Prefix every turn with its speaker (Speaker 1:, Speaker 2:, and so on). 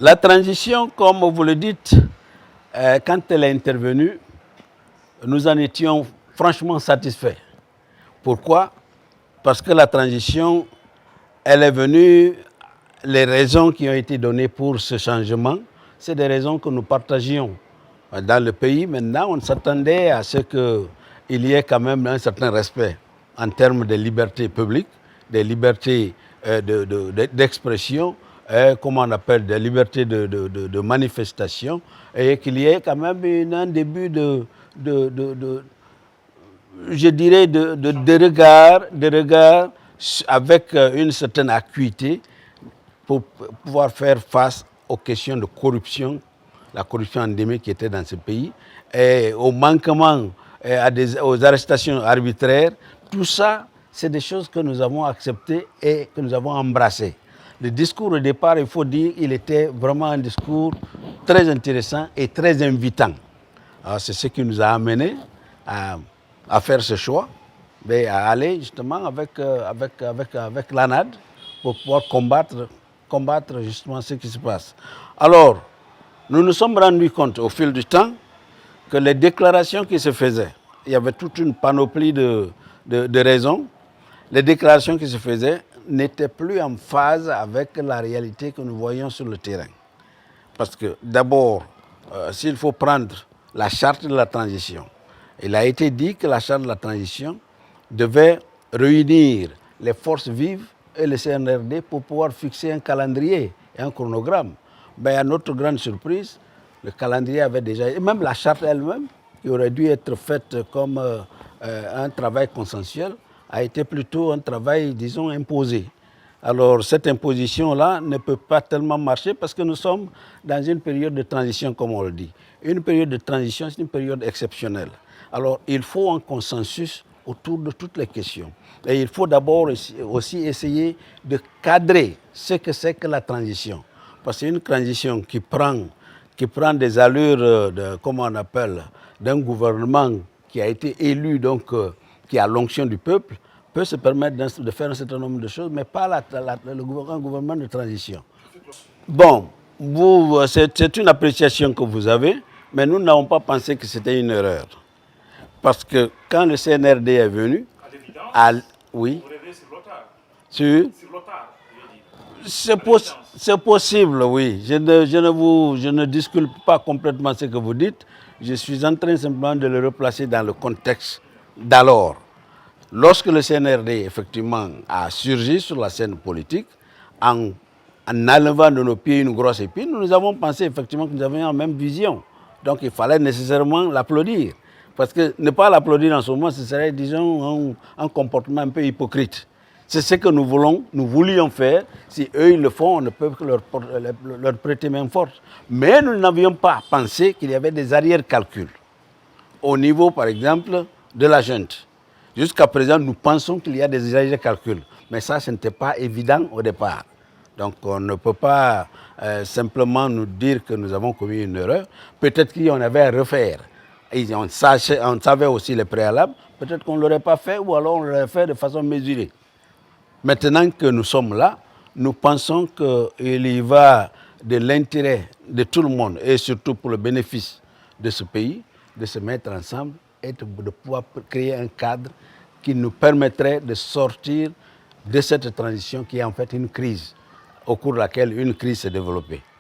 Speaker 1: La transition, comme vous le dites, quand elle est intervenue, nous en étions franchement satisfaits. Pourquoi? Parce que la transition, elle est venue, les raisons qui ont été données pour ce changement, c'est des raisons que nous partagions. Dans le pays, maintenant, on s'attendait à ce qu'il y ait quand même un certain respect en termes de liberté publique, des libertés d'expression, comment on appelle, des libertés de manifestation, et qu'il y ait quand même un début je dirais, de regard avec une certaine acuité pour pouvoir faire face aux questions de corruption, la corruption endémique qui était dans ce pays, et au manquement, aux arrestations arbitraires. Tout ça, c'est des choses que nous avons acceptées et que nous avons embrassées. Le discours au départ, il faut dire, il était vraiment un discours très intéressant et très invitant. C'est ce qui nous a amenés à faire ce choix, mais à aller justement avec l'ANAD pour pouvoir combattre justement ce qui se passe. Alors, nous nous sommes rendus compte au fil du temps que les déclarations qui se faisaient, il y avait toute une panoplie de raisons, les déclarations qui se faisaient n'étaient plus en phase avec la réalité que nous voyions sur le terrain. Parce que d'abord, s'il faut prendre la charte de la transition, il a été dit que la charte de la transition devait réunir les forces vives et le CNRD pour pouvoir fixer un calendrier et un chronogramme. Mais à notre grande surprise, le calendrier avait déjà... Et même la charte elle-même, qui aurait dû être faite comme un travail consensuel, a été plutôt un travail, disons, imposé. Alors cette imposition-là ne peut pas tellement marcher parce que nous sommes dans une période de transition, comme on le dit. Une période de transition, c'est une période exceptionnelle. Alors il faut un consensus autour de toutes les questions. Et il faut d'abord aussi essayer de cadrer ce que c'est que la transition. Parce que c'est une transition qui prend des allures comment on appelle, d'un gouvernement qui a été élu, donc qui a l'onction du peuple, peut se permettre de faire un certain nombre de choses, mais pas un gouvernement de transition. Bon, c'est une appréciation que vous avez, mais nous n'avons pas pensé que c'était une erreur. Parce que quand le CNRD est venu, oui, c'est possible, oui. Je ne discute pas complètement ce que vous dites. Je suis en train simplement de le replacer dans le contexte d'alors. Lorsque le CNRD, effectivement, a surgi sur la scène politique, en enlevant de nos pieds une grosse épine, nous avons pensé effectivement que nous avions la même vision. Donc il fallait nécessairement l'applaudir. Parce que ne pas l'applaudir en ce moment, ce serait, disons, un comportement un peu hypocrite. C'est ce que nous voulions faire. Si eux, ils le font, on ne peut que leur prêter main forte. Mais nous n'avions pas pensé qu'il y avait des arrière-calculs. Au niveau, par exemple, de la junte. Jusqu'à présent, nous pensons qu'il y a des arrière-calculs. Mais ça, ce n'était pas évident au départ. Donc, on ne peut pas simplement nous dire que nous avons commis une erreur. Peut-être qu'il y en avait à refaire. Et on savait aussi les préalables. Peut-être qu'on ne l'aurait pas fait ou alors on l'aurait fait de façon mesurée. Maintenant que nous sommes là, nous pensons qu'il y va de l'intérêt de tout le monde et surtout pour le bénéfice de ce pays, de se mettre ensemble et de pouvoir créer un cadre qui nous permettrait de sortir de cette transition qui est en fait une crise, au cours de laquelle une crise s'est développée.